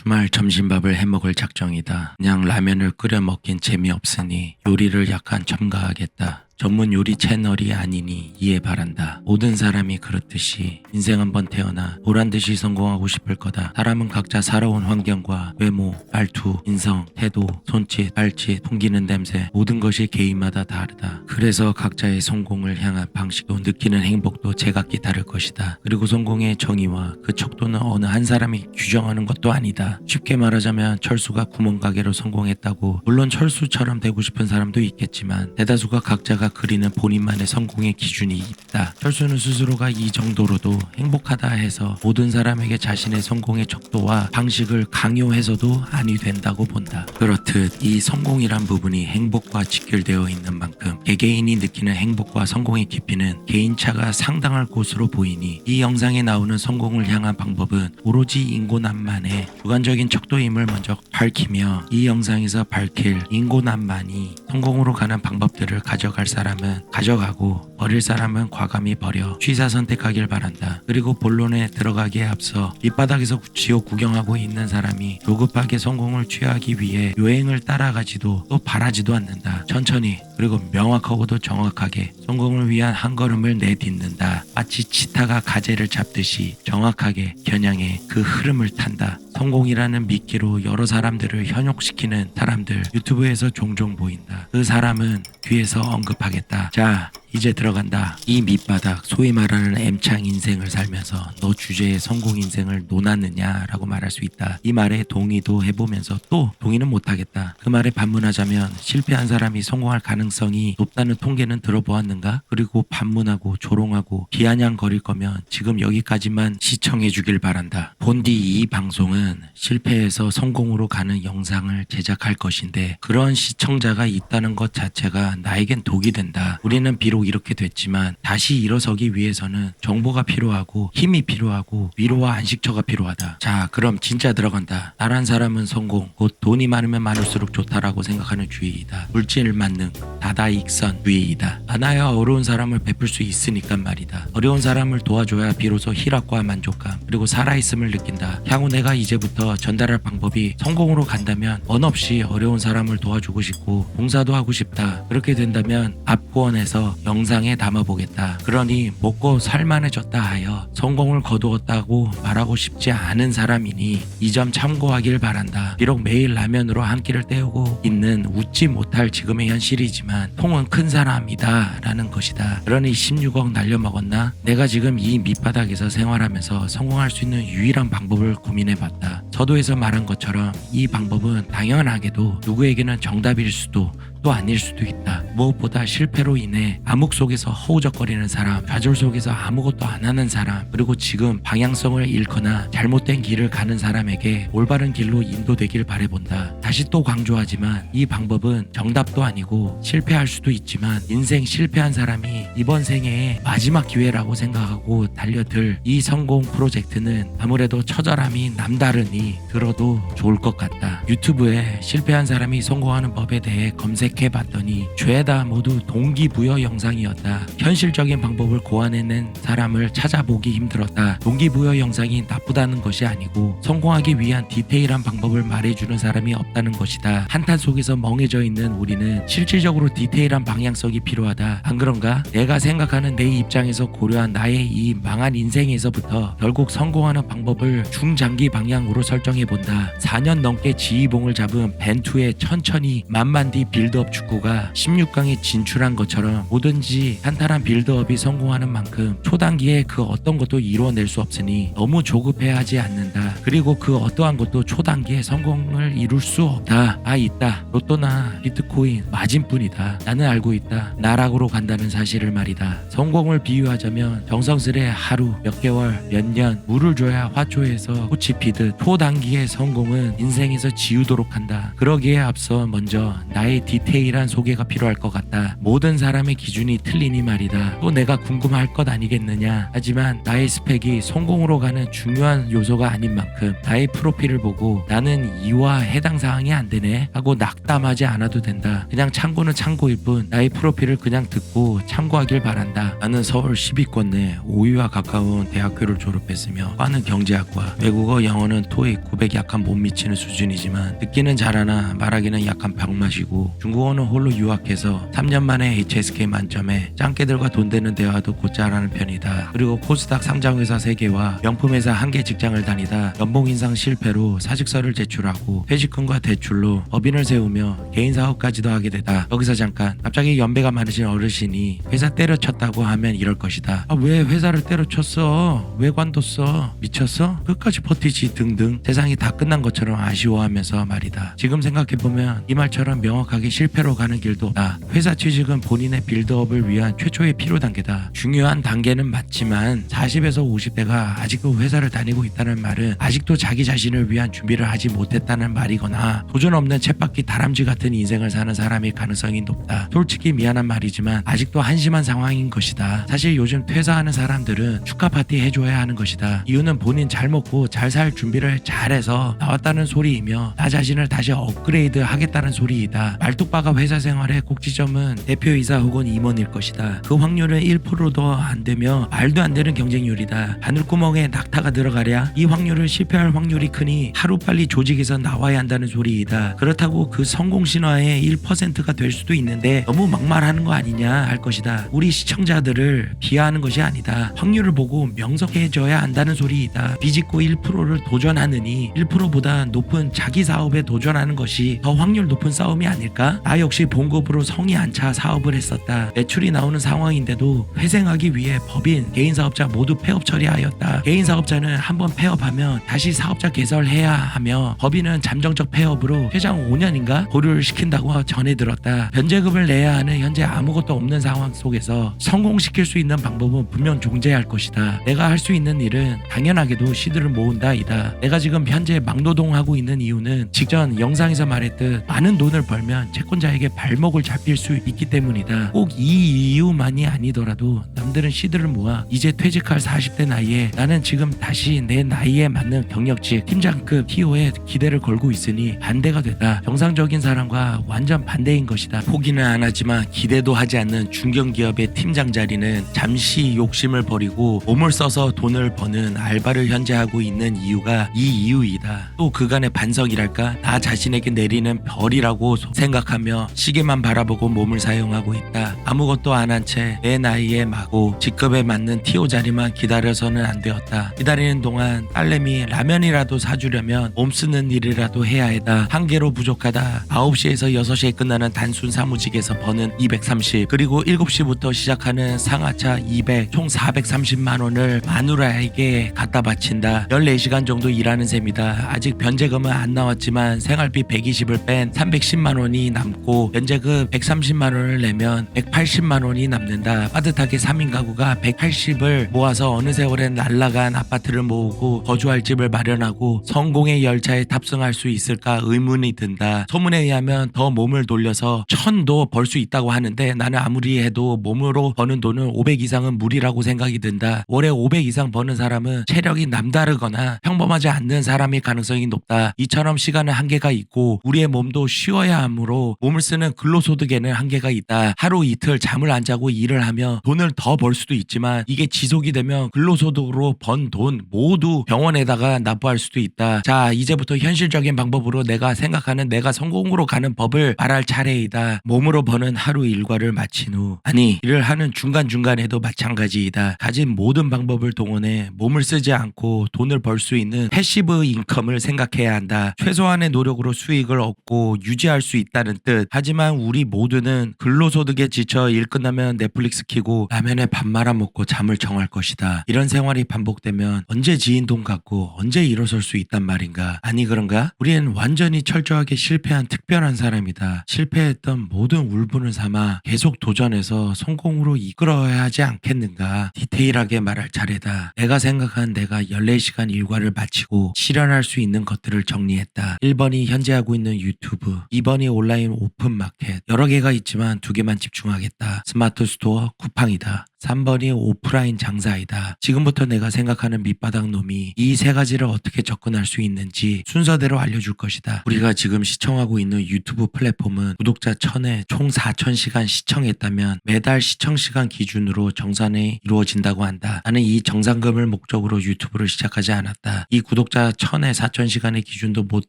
주말 점심밥을 해먹을 작정이다. 그냥 라면을 끓여 먹긴 재미없으니 요리를 약간 첨가하겠다. 전문 요리 채널이 아니니 이해 바란다. 모든 사람이 그렇듯이 인생 한번 태어나 보란듯이 성공하고 싶을 거다. 사람은 각자 살아온 환경과 외모, 말투, 인성, 태도, 손짓, 발짓, 풍기는 냄새 모든 것이 개인마다 다르다. 그래서 각자의 성공을 향한 방식도 느끼는 행복도 제각기 다를 것이다. 그리고 성공의 정의와 그 척도는 어느 한 사람이 규정하는 것도 아니다. 쉽게 말하자면 철수가 구멍가게로 성공했다고 물론 철수처럼 되고 싶은 사람도 있겠지만 대다수가 각자가 그리는 본인만의 성공의 기준이 있다. 철수는 스스로가 이 정도로도 행복하다 해서 모든 사람에게 자신의 성공의 척도와 방식을 강요해서도 아니 된다고 본다. 그렇듯 이 성공이란 부분이 행복과 직결되어 있는 만큼 개개인이 느끼는 행복과 성공의 깊이는 개인차가 상당할 것으로 보이니 이 영상에 나오는 성공을 향한 방법은 오로지 인고난만의 주관적인 척도임을 먼저 밝히며 이 영상에서 밝힐 인고난만이 성공으로 가는 방법들을 가져갈 사람은 가져가고 버릴 사람은 과감히 버려 취사 선택하길 바란다. 그리고 본론에 들어가기에 앞서 밑바닥에서 지옥 구경하고 있는 사람이 조급하게 성공을 취하기 위해 요행을 따라가지도 또 바라지도 않는다. 천천히 그리고 명확하고도 정확하게 성공을 위한 한 걸음을 내딛는다. 마치 치타가 가재를 잡듯이 정확하게 겨냥해 그 흐름을 탄다. 성공이라는 미끼로 여러 사람들을 현혹시키는 사람들 유튜브에서 종종 보인다. 그 사람은 뒤에서 언급하겠다. 자, 이제 들어간다. 이 밑바닥 소위 말하는 M창 인생을 살면서 너 주제에 성공 인생을 논하느냐라고 말할 수 있다. 이 말에 동의도 해보면서 또 동의는 못하겠다. 그 말에 반문하자면 실패한 사람이 성공할 가능성이 높다는 통계는 들어보았는가? 그리고 반문하고 조롱하고 비아냥거릴 거면 지금 여기까지만 시청해 주길 바란다. 본디 이 방송은 실패해서 성공으로 가는 영상을 제작할 것인데 그런 시청자가 있다는 것 자체가 나에겐 독이 된다. 우리는 비록 이렇게 됐지만 다시 일어서기 위해서는 정보가 필요하고 힘이 필요하고 위로와 안식처가 필요하다. 자, 그럼 진짜 들어간다. 나란 사람은 성공, 곧 돈이 많으면 많을수록 좋다라고 생각하는 주의이다. 물질 만능, 다다익선주의이다. 많아야 어려운 사람을 베풀 수 있으니까 말이다. 어려운 사람을 도와줘야 비로소 희락과 만족감 그리고 살아있음을 느낀다. 향후 내가 이제부터 전달할 방법이 성공으로 간다면 원 없이 어려운 사람을 도와주고 싶고 봉사도 하고 싶다. 그렇게 된다면 앞권에서 영상에 담아보겠다. 그러니 먹고 살만해졌다 하여 성공을 거두었다고 말하고 싶지 않은 사람이니 이 점 참고하길 바란다. 비록 매일 라면으로 한 끼를 때우고 있는 웃지 못할 지금의 현실이지만 통은 큰 사람이다 라는 것이다. 그러니 16억 날려먹었나? 내가 지금 이 밑바닥에서 생활하면서 성공할 수 있는 유일한 방법을 고민해봤다. 서도에서 말한 것처럼 이 방법은 당연하게도 누구에게는 정답일 수도 또 아닐 수도 있다. 무엇보다 실패로 인해 암흑 속에서 허우적거리는 사람, 좌절 속에서 아무것도 안 하는 사람, 그리고 지금 방향성을 잃거나 잘못된 길을 가는 사람에게 올바른 길로 인도되길 바라본다. 다시 또 강조하지만 이 방법은 정답도 아니고 실패할 수도 있지만 인생 실패한 사람이 이번 생애의 마지막 기회라고 생각하고 달려들 이 성공 프로젝트는 아무래도 처절함이 남다르니 들어도 좋을 것 같다. 유튜브에 실패한 사람이 성공하는 법에 대해 검색해봤더니 죄다 모두 동기부여 영상이었다. 현실적인 방법을 고안해낸 사람을 찾아보기 힘들었다. 동기부여 영상이 나쁘다는 것이 아니고 성공하기 위한 디테일한 방법을 말해주는 사람이 없다는 것이다. 한탄 속에서 멍해져 있는 우리는 실질적으로 디테일한 방향성이 필요하다. 안 그런가? 내가 생각하는 내 입장에서 고려한 나의 이 망한 인생에서부터 결국 성공하는 방법을 중장기 방향으로 설정해본다. 4년 넘게 지휘봉을 잡은 벤투의 천천히 만만디 빌드업 축구가 16강에 진출한 것처럼 뭐든지 탄탄한 빌드업이 성공하는 만큼 초단기에 그 어떤 것도 이루어낼 수 없으니 너무 조급해하지 않는다. 그리고 그 어떠한 것도 초단기에 성공을 이룰 수 없다. 있다. 로또나 비트코인 마진뿐이다. 나는 알고 있다. 나락으로 간다는 사실을 말이다. 성공을 비유하자면 정성스레 하루, 몇 개월, 몇 년 물을 줘야 화초에서 꽃이 피듯 초단기의 성공은 인생에서 지우도록 한다. 그러기에 앞서 먼저 나의 디테일한 소개가 필요할 것 같다. 모든 사람의 기준이 틀리니 말이다. 또 내가 궁금할 것 아니겠느냐. 하지만 나의 스펙이 성공으로 가는 중요한 요소가 아닌 만큼 나의 프로필을 보고 나는 이와 해당 사항 사항이 안 되네 하고 낙담하지 않아도 된다. 그냥 참고는 참고일 뿐 나의 프로필을 그냥 듣고 참고하길 바란다. 나는 서울 10위권 내 5위와 가까운 대학교를 졸업했으며 과는 경제학과, 외국어 영어는 토익 900 약간 못 미치는 수준이지만 듣기는 잘하나 말하기는 약간 병맛이고, 중국어는 홀로 유학해서 3년 만에 HSK 만점에 짱깨들과 돈 되는 대화도 곧잘 하는 편이다. 그리고 코스닥 상장회사 3개와 명품회사 1개 직장을 다니다 연봉 인상 실패로 사직서를 제출하고 퇴직금과 대출로 법인을 세우며 개인 사업까지도 하게 되다. 여기서 잠깐, 갑자기 연배가 많으신 어르신이 회사 때려쳤다고 하면 이럴 것이다. 왜 회사를 때려쳤어? 왜 관뒀어? 미쳤어? 끝까지 버티지 등등 세상이 다 끝난 것처럼 아쉬워하면서 말이다. 지금 생각해보면 이 말처럼 명확하게 실패로 가는 길도 없다. 회사 취직은 본인의 빌드업을 위한 최초의 필요 단계다. 중요한 단계는 맞지만 40에서 50대가 아직도 회사를 다니고 있다는 말은 아직도 자기 자신을 위한 준비를 하지 못했다는 말이거나 도전 없는 쳇바퀴 다람쥐 같은 인생을 사는 사람일 가능성이 높다. 솔직히 미안한 말이지만 아직도 한심한 상황인 것이다. 사실 요즘 퇴사하는 사람들은 축하 파티 해줘야 하는 것이다. 이유는 본인 잘 먹고 잘 살 준비를 잘해서 나왔다는 소리이며 나 자신을 다시 업그레이드 하겠다는 소리이다. 말뚝박아 회사 생활의 꼭지점은 대표이사 혹은 임원일 것이다. 그 확률은 1%도 안 되며 말도 안 되는 경쟁률이다. 바늘구멍에 낙타가 들어가랴 이 확률은 실패할 확률이 크니 하루빨리 조직에서 나와야 한다는 소리이다. 그렇다고 그 성공 신화의 1%가 될 수도 있는데 너무 막말하는 거 아니냐 할 것이다. 우리 시청자들을 비하하는 것이 아니다. 확률을 보고 명석해져야 한다는 소리이다. 비집고 1%를 도전하느니 1%보다 높은 자기 사업에 도전하는 것이 더 확률 높은 싸움이 아닐까? 나 역시 본급으로 성이 안 차 사업을 했었다. 매출이 나오는 상황인데도 회생하기 위해 법인, 개인 사업자 모두 폐업 처리하였다. 개인 사업자는 한번 폐업하면 다시 사업자 개설해야 하며 법인은 잠정적 폐업으로 최장 5년인가 보류를 시킨다고 전해 들었다. 변제급을 내야 하는 현재 아무것도 없는 상황 속에서 성공시킬 수 있는 방법은 분명 존재할 것이다. 내가 할 수 있는 일은 당연하게도 시드를 모은다 이다. 내가 지금 현재 막노동하고 있는 이유는 직전 영상에서 말했듯 많은 돈을 벌면 채권자에게 발목을 잡힐 수 있기 때문이다. 꼭 이 이유만이 아니더라도 남들은 시드를 모아 이제 퇴직할 40대 나이에 나는 지금 다시 내 나이에 맞는 경력직 팀장급 TO에 기대를 걸고 있으니 반대가 되다. 정상적인 사람과 완전 반대인 것이다. 포기는 안 하지만 기대도 하지 않는 중견기업의 팀장 자리는 잠시 욕심을 버리고 몸을 써서 돈을 버는 알바를 현재 하고 있는 이유가 이 이유이다. 또 그간의 반성이랄까? 나 자신에게 내리는 별이라고 생각하며 시계만 바라보고 몸을 사용하고 있다. 아무것도 안 한 채 내 나이에 마고 직급에 맞는 TO 자리만 기다려서는 안 되었다. 기다리는 동안 딸내미 라면이라도 사주려면 몸 쓰는 일이라도 해야 했다. 한 개로 부족하다. 9시에서 6시에 끝나는 단순 사무직에서 버는 230 그리고 7시부터 시작하는 상하차 200 총 430만 원을 마누라에게 갖다 바친다. 14시간 정도 일하는 셈이다. 아직 변제금은 안 나왔지만 생활비 120을 뺀 310만 원이 남고 변제금 130만 원을 내면 180만 원이 남는다. 빠듯하게 3인 가구가 180을 모아서 어느 세월엔 날라간 아파트를 모으고 거주할 집을 마련하고 성공의 열차에 탑승할 수 있을까 의문이 든다. 소문에 의하면 더 몸을 돌려서 1000도 벌 수 있다고 하는데 나는 아무리 해도 몸으로 버는 돈은 500 이상은 무리라고 생각이 든다. 월에 500 이상 버는 사람은 체력이 남다르거나 평범하지 않는 사람일 가능성이 높다. 이처럼 시간은 한계가 있고 우리의 몸도 쉬어야 하므로 몸을 쓰는 근로소득에는 한계가 있다. 하루 이틀 잠을 안 자고 일을 하며 돈을 더 벌 수도 있지만 이게 지속이 되면 근로소득으로 번 돈 모두 병원에다가 납부할 수도 있다. 자, 이제부터 현실적인 방법으로 내가 생각하는 내가 성공으로 가는 법을 말할 차례이다. 몸으로 버는 하루 일과를 마친 후, 아니 일을 하는 중간중간에도 마찬가지이다. 가진 모든 방법을 동원해 몸을 쓰지 않고 돈을 벌 수 있는 패시브 인컴을 생각해야 한다. 최소한의 노력으로 수익을 얻고 유지할 수 있다는 뜻. 하지만 우리 모두는 근로소득에 지쳐 일 끝나면 넷플릭스 켜고 라면에 밥 말아 먹고 잠을 청할 것이다. 이런 생활이 반복되면 언제 지인 돈 갖고 언제 일어설 수 있단 말인가? 아니 그런가? 우리는 완전히 철저하게 실패한 특별한 사람이다. 실패했던 모든 울분을 삼아 계속 도전해서 성공으로 이끌어야 하지 않겠는가? 디테일하게 말할 차례다. 내가 생각한 내가 14시간 일과를 마치고 실현할 수 있는 것들을 정리했다. 1번이 현재 하고 있는 유튜브, 2번이 온라인 오픈마켓. 여러 개가 있지만 2개만 집중하겠다. 스마트 스토어 쿠팡이다. 3번이 오프라인 장사이다. 지금부터 내가 생각하는 밑바닥 놈이 이 세 가지를 어떻게 접근할 수 있는지 순서대로 알려줄 것이다. 우리가 지금 시청하고 있는 유튜브 플랫폼은 구독자 1000에 총 4000시간 시청했다면 매달 시청시간 기준으로 정산이 이루어진다고 한다. 나는 이 정산금을 목적으로 유튜브를 시작하지 않았다. 이 구독자 1000에 4000시간의 기준도 못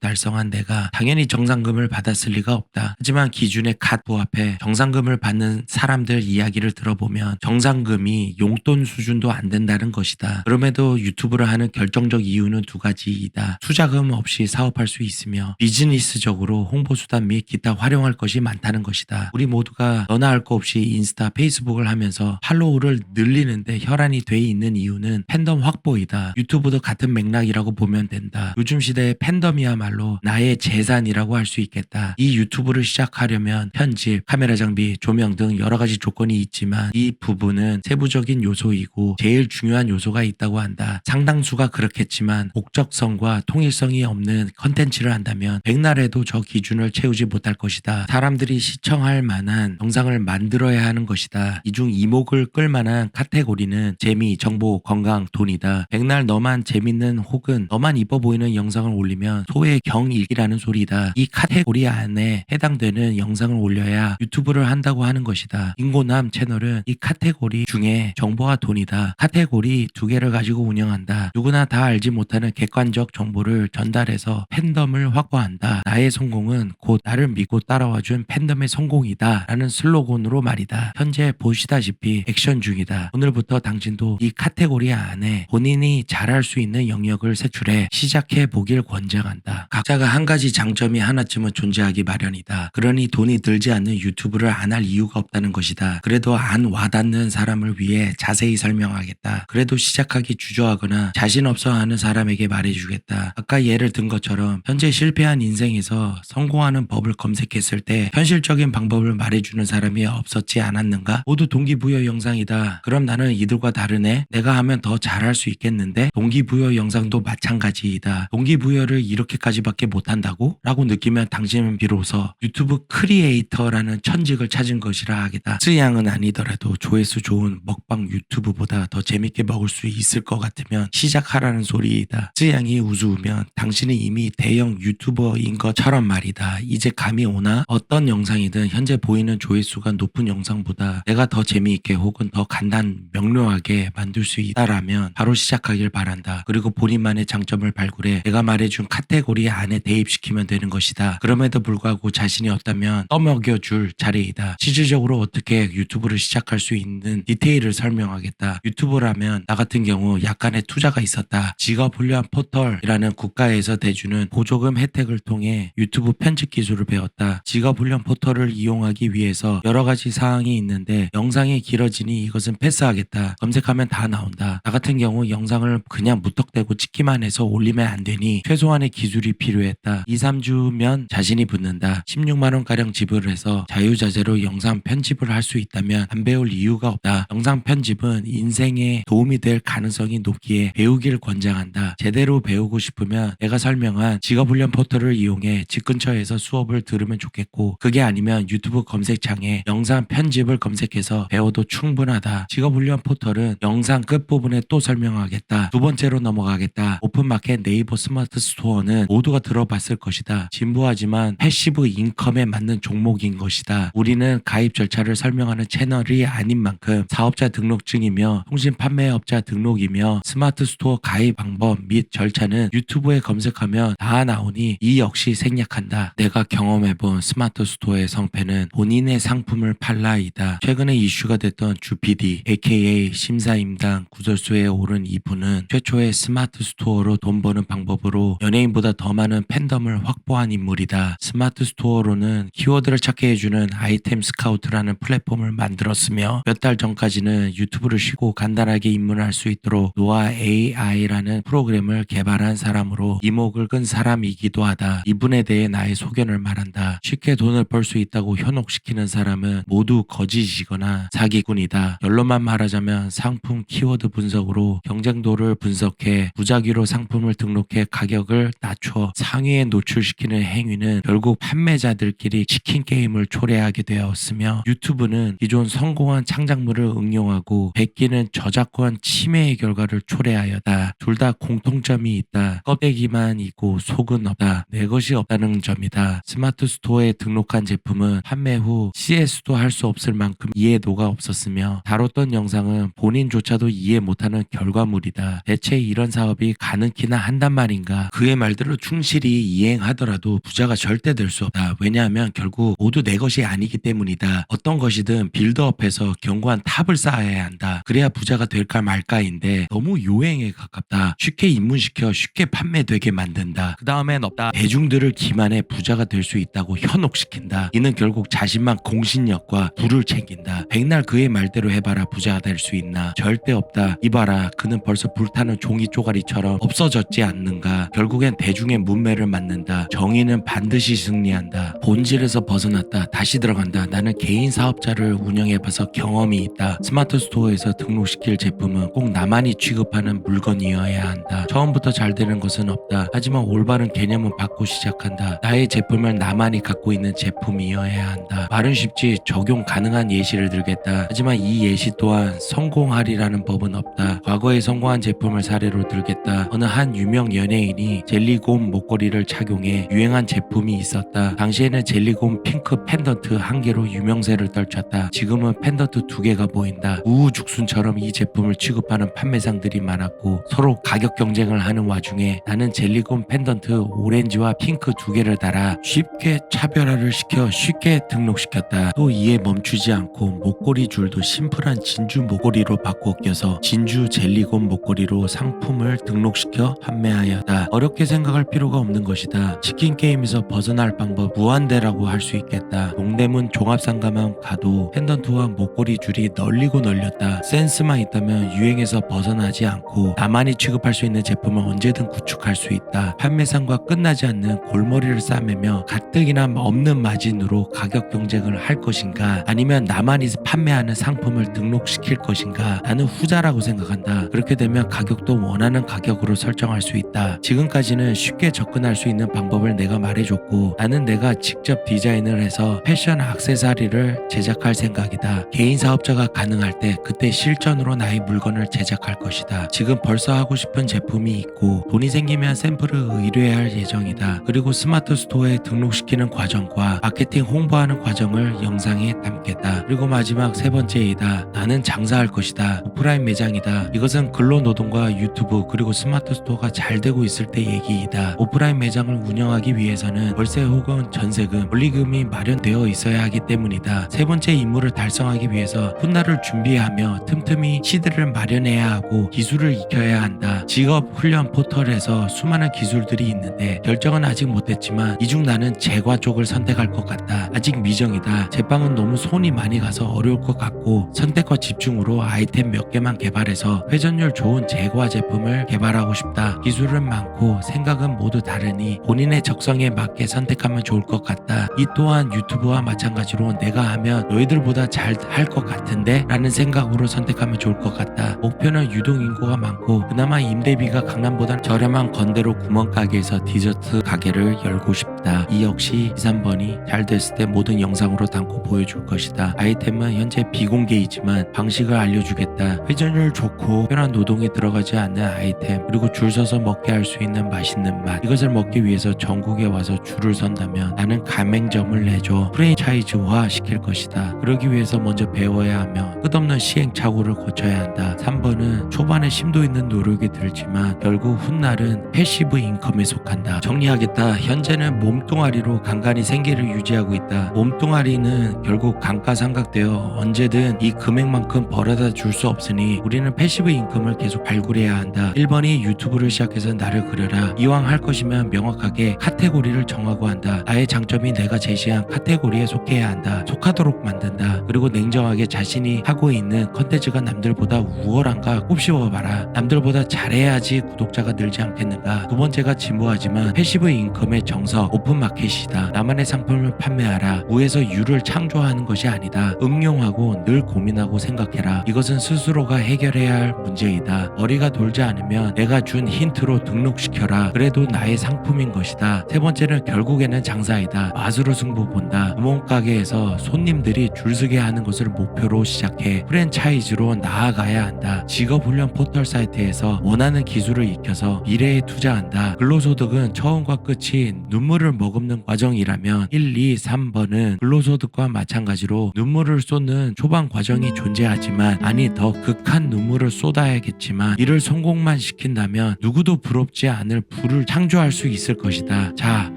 달성한 내가 당연히 정산금을 받았을 리가 없다. 하지만 기준에 갓 부합해 정산금을 받는 사람들 이야기를 들어보면 정산금이 용돈 수준도 안 된다는 것이다. 그럼에도 유튜브를 하는 결정적 이유는 두 가지이다. 투자금 없이 사업할 수 있으며 비즈니스적으로 홍보수단 및 기타 활용할 것이 많다는 것이다. 우리 모두가 너나 할 거 없이 인스타, 페이스북을 하면서 팔로우를 늘리는데 혈안이 돼 있는 이유는 팬덤 확보이다. 유튜브도 같은 맥락이라고 보면 된다. 요즘 시대의 팬덤이야말로 나의 재산이라고 할 수 있겠다. 이 유튜브를 시작하려면 편집, 카메라 장비, 조명 등 여러 가지 조건이 있지만 이 부분은 세부적인 요소이고 제일 중요한 요소가 있다고 한다. 상당수가 그렇겠지만 목적성과 통일성이 없는 컨텐츠를 한다면 백날에도 저 기준을 채우지 못할 것이다. 사람들이 시청할 만한 영상을 만들어야 하는 것이다. 이 중 이목을 끌 만한 카테고리는 재미, 정보, 건강, 돈이다. 백날 너만 재밌는 혹은 너만 이뻐 보이는 영상을 올리면 소의 경일기라는 소리다. 이 카테고리 안에 해당되는 영상을 올려야 유튜브를 한다고 하는 것이다. 인고남 채널은 이 카테고리 중에 정보와 돈이다. 카테고리 두 개를 가지고 운영한다. 누구나 다 알지 못하는 객관적 정보를 전달해서 팬덤을 확보한다. 나의 성공은 곧 나를 믿고 따라와준 팬덤의 성공이다. 라는 슬로건으로 말이다. 현재 보시다시피 액션 중이다. 오늘부터 당신도 이 카테고리 안에 본인이 잘할 수 있는 영역을 색출해 시작해 보길 권장한다. 각자가 한 가지 장점이 하나쯤은 존재하기 마련이다. 그러니 돈이 들지 않는 유튜브를 안 할 이유가 없다는 것이다. 그래도 안 와닿는 사람을 위해 자세히 설명하겠다. 그래도 시작하기 주저하거나 자신 없어 하는 사람에게 말해주겠다. 아까 예를 든 것처럼 현재 실패한 인생에서 성공하는 법을 검색했을 때 현실적인 방법을 말해주는 사람이 없었지 않았는가? 모두 동기부여 영상이다. 그럼 나는 이들과 다르네? 내가 하면 더 잘할 수 있겠는데? 동기부여 영상도 마찬가지이다. 동기부여를 이렇게까지밖에 못한다고? 라고 느끼면 당신은 비로소 유튜브 크리에이터라는 천직을 찾은 것이라 하겠다. 스양은 아니더라도 조회수 좋은 먹방 유튜브보다 더 재밌게 먹을 수 있을 것 같으면 시작하라는 소리이다. 스양이 우스우면 당신은 이미 대형 유튜버인 것처럼 말이다. 이제 감이 오나? 어떤 영상이든 현재 보이는 조회수가 높은 영상보다 내가 더 재미있게 혹은 더 간단 명료하게 만들 수 있다라면 바로 시작하길 바란다. 그리고 본인만의 장점을 발굴해 내가 말해준 카테고리 안에 대입시키면 되는 것이다. 그럼에도 불구하고 자신이 없다면 떠먹여줄 자리이다. 실질적으로 어떻게 유튜브를 시작할 수 있는 디테일을 설명하겠다. 유튜브라면 나 같은 경우 약간의 투자가 있었다. 직업 훈련 포털이라는 국가에서 대주는 보조금 혜택을 통해 유튜브 편집 기술을 배웠다. 직업 훈련 포털을 이용하기 위해서 여러 가지 사항이 있는데 영상이 길어지니 이것은 패스하겠다. 검색하면 다 나온다. 나 같은 경우 영상을 그냥 무턱대고 찍기만 해서 올리면 안 되니 최소한의 기술이 필요했다. 2, 3주면 자신이 붙는다. 16만원가량 지불해서 자유자재로 영상 편집을 할 수 있다면 안 배울 이유가 없다. 영상 편집은 인생에 도움이 될 가능성이 높기에 배우길 권장한다. 제대로 배우고 싶으면 내가 설명한 직업훈련 포털을 이용해 집 근처에서 수업을 들으면 좋겠고 그게 아니면 유튜브 검색창에 영상 편집을 검색해서 배워도 충분하다. 직업훈련 포털은 영상 끝부분에 또 설명하겠다. 두 번째로 넘어가겠다. 오픈마켓 네이버 스마트 스토어는 모두가 들어봤을 것이다. 진부하지만 패시브 인컴에 맞는 종목인 것이다. 우리는 가입 절차를 설명하는 채널이 아닌 만큼 사업자 등록증이며 통신 판매업자 등록이며 스마트 스토어 가입 방법 및 절차는 유튜브에 검색하면 다 나오니 이 역시 생략한다. 내가 경험해본 스마트 스토어의 성패는 본인의 상품을 팔라이다. 최근에 이슈가 됐던 주PD aka 심사임당 구설수에 오른 이분은 최초의 스마트 스토어로 돈 버는 방법으로 연예인보다 더 많은 팬덤을 확보한 인물이다. 스마트 스토어로는 키워드를 찾게 해주는 아이템 스카우트라는 플랫폼을 만들었으며 몇 달 전까지는 유튜브를 쉬고 간단하게 입문할 수 있도록 노아 AI라는 프로그램을 개발한 사람으로 이목을 끈 사람이기도 하다. 이분에 대해 나의 소견을 말한다. 쉽게 돈을 벌 수 있다고 현혹시키는 사람은 모두 거짓이거나 사기꾼이다. 결론만 말하자면 상품 키워드 분석으로 경쟁도를 분석해 무작위로 상품을 등록해 가격을 낮춰 상위에 노출시키는 행위는 결국 판매자들끼리 치킨 게임을 초래하게 되었으며 유튜브는 기존 성공한 창작물을 사물을 응용하고 베끼는 저작권 침해의 결과를 초래하여다. 둘 다 공통점이 있다. 껍데기만 있고 속은 없다. 내 것이 없다는 점이다. 스마트 스토어에 등록한 제품은 판매 후 CS도 할 수 없을 만큼 이해도가 없었으며 다뤘던 영상은 본인조차도 이해 못하는 결과물이다. 대체 이런 사업이 가능키나 한단 말인가? 그의 말대로 충실히 이행하더라도 부자가 절대 될 수 없다. 왜냐하면 결국 모두 내 것이 아니기 때문이다. 어떤 것이든 빌드업해서 견고한 탑을 쌓아야 한다. 그래야 부자가 될까 말까인데 너무 요행에 가깝다. 쉽게 입문시켜 쉽게 판매되게 만든다. 그 다음엔 없다. 대중들을 기만해 부자가 될 수 있다고 현혹시킨다. 이는 결국 자신만 공신력과 부를 챙긴다. 백날 그의 말대로 해봐라 부자가 될 수 있나? 절대 없다. 이봐라 그는 벌써 불타는 종이 쪼가리처럼 없어졌지 않는가? 결국엔 대중의 문매를 맞는다. 정의는 반드시 승리한다. 본질에서 벗어났다. 다시 들어간다. 나는 개인 사업자를 운영해봐서 경험이 있다. 스마트 스토어에서 등록시킬 제품은 꼭 나만이 취급하는 물건이어야 한다. 처음부터 잘 되는 것은 없다. 하지만 올바른 개념은 받고 시작한다. 나의 제품을 나만이 갖고 있는 제품이어야 한다. 말은 쉽지 적용 가능한 예시를 들겠다. 하지만 이 예시 또한 성공하리라는 법은 없다. 과거에 성공한 제품을 사례로 들겠다. 어느 한 유명 연예인이 젤리곰 목걸이를 착용해 유행한 제품이 있었다. 당시에는 젤리곰 핑크 펜던트 한 개로 유명세를 떨쳤다. 지금은 펜던트 2개가 보인다. 우후죽순처럼 이 제품을 취급하는 판매상들이 많았고 서로 가격 경쟁을 하는 와중에 나는 젤리곰 펜던트 오렌지와 핑크 2개를 달아 쉽게 차별화를 시켜 쉽게 등록시켰다. 또 이에 멈추지 않고 목걸이 줄도 심플한 진주 목걸이로 바꿔 껴서 진주 젤리곰 목걸이로 상품을 등록시켜 판매하였다. 어렵게 생각할 필요가 없는 것이다. 치킨 게임에서 벗어날 방법 무한대라고 할 수 있겠다. 동대문 종합상가만 가도 펜던트와 목걸이 줄이 널리고 널렸다. 센스만 있다면 유행에서 벗어나지 않고 나만이 취급할 수 있는 제품을 언제든 구축할 수 있다. 판매상과 끝나지 않는 골머리를 싸매며 가뜩이나 없는 마진으로 가격 경쟁을 할 것인가 아니면 나만이 판매하는 상품을 등록시킬 것인가. 나는 후자라고 생각한다. 그렇게 되면 가격도 원하는 가격으로 설정할 수 있다. 지금까지는 쉽게 접근할 수 있는 방법을 내가 말해줬고 나는 내가 직접 디자인을 해서 패션 액세서리를 제작할 생각이다. 개인 사업자가 가능할 때 그때 실전으로 나의 물건을 제작할 것이다. 지금 벌써 하고 싶은 제품이 있고 돈이 생기면 샘플을 의뢰할 예정이다. 그리고 스마트 스토어에 등록시키는 과정과 마케팅 홍보하는 과정을 영상에 담겠다. 그리고 마지막 세 번째이다. 나는 장사할 것이다. 오프라인 매장이다. 이것은 근로노동과 유튜브 그리고 스마트 스토어가 잘 되고 있을 때 얘기이다. 오프라인 매장을 운영하기 위해서는 월세 혹은 전세금, 권리금이 마련되어 있어야 하기 때문이다. 세 번째 임무를 달성하기 위해서 훗날을 준비하며 틈틈이 시드를 마련해야 하고 기술을 익혀야 한다. 직업 훈련 포털에서 수많은 기술들이 있는데 결정은 아직 못했지만 이 중 나는 제과 쪽을 선택할 것 같다. 아직 미정이다. 제빵은 너무 손이 많이 가서 어려울 것 같고 선택과 집중으로 아이템 몇 개만 개발해서 회전율 좋은 제과 제품을 개발하고 싶다. 기술은 많고 생각은 모두 다르니 본인의 적성에 맞게 선택하면 좋을 것 같다. 이 또한 유튜브와 마찬가지로 내가 하면 너희들보다 잘 할 것 같은데 라는 생각으로 선택하면 좋을 것 같다. 목표는 유동인구가 많고 그나마 임대비가 강남보다는 저렴한 건대로 구멍가게에서 디저트 가게를 열고 싶다. 이 역시 2, 3번이 잘 됐을 때 모든 영상으로 담고 보여줄 것이다. 아이템은 현재 비공개이지만 방식을 알려주겠다. 회전율 좋고 편한 노동이 들어가지 않는 아이템 그리고 줄 서서 먹게 할 수 있는 맛있는 맛. 이것을 먹기 위해서 전국에 와서 줄을 선다면 나는 가맹점을 내줘 프랜차이즈화 시킬 것이다. 그러기 위해서 먼저 배워야 하며 끝없는 시행착오를 거쳐야 한다. 3번은 초반에 심도 있는 노력이 들지만 결국 훗날은 패시브 인컴에 속한다. 정리하겠다. 현재는 몸뚱아리로 간간히 생계를 유지하고 있다. 몸뚱아리는 결국 감가상각되어 언제든 이 금액만큼 벌어다 줄 수 없으니 우리는 패시브 인컴을 계속 발굴해야 한다. 1번이 유튜브를 시작해서 나를 그려라. 이왕 할 것이면 명확하게 카테고리를 정하고 한다. 나의 장점이 내가 제시한 카테고리에 속해야 한다. 속하도록 만든다. 그리고 냉정하게 자신이 하고 있는 컨텐츠가 남들보다 우월한가 꼽씹어봐라. 남들보다 잘해야지 구독자가 늘지 않겠는가. 두 번째가 진부하지만 패시브 인컴의 정석 오픈마켓이다. 나만의 상품을 판매하라. 무에서 유를 창조하는 것이 아니다. 응용하고 늘 고민하고 생각해라. 이것은 스스로가 해결해야 할 문제이다. 머리가 돌지 않으면 내가 준 힌트로 등록시켜라. 그래도 나의 상품인 것이다. 세 번째는 결국에는 장사이다. 맛으로 승부 본다. 구멍가게에서 손님들이 줄서게 하는 것을 목표로 시작해 프랜차이즈로 나아가야 한다. 직업훈련 포털 사이트에서 원하는 기술을 익혀서 미래에 투자한다. 근로소득은 처음과 끝이 눈물을 머금는 과정이라면 1, 2, 3번은 근로소득과 마찬가지로 눈물을 쏟는 초반 과정이 존재하지만, 아니 더 극한 눈물을 쏟아야겠지만 이를 성공만 시킨다면 누구도 부럽지 않을 부를 창조할 수 있을 것이다. 자,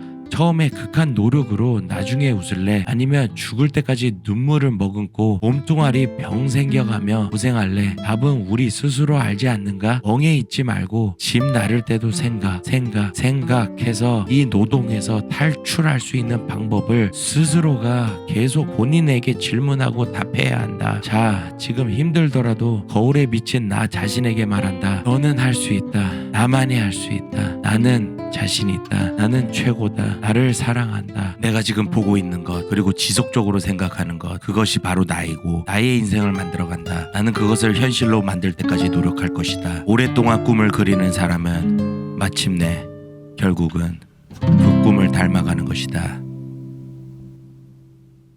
처음에 극한 노력으로 나중에 웃을래? 아니면 죽을 때까지 눈물을 머금고 몸뚱아리 병 생겨가며 고생할래? 답은 우리 스스로 알지 않는가? 멍에 있지 말고 집 나를 때도 생각해서 이 노동에서 탈출할 수 있는 방법을 스스로가 계속 본인에게 질문하고 답해야 한다. 자, 지금 힘들더라도 거울에 비친 나 자신에게 말한다. 너는 할 수 있다. 나만이 할 수 있다. 나는 자신 있다. 나는 최고다. 나를 사랑한다. 내가 지금 보고 있는 것, 그리고 지속적으로 생각하는 것, 그것이 바로 나이고 나의 인생을 만들어간다. 나는 그것을 현실로 만들 때까지 노력할 것이다. 오랫동안 꿈을 그리는 사람은 마침내 결국은 그 꿈을 닮아가는 것이다.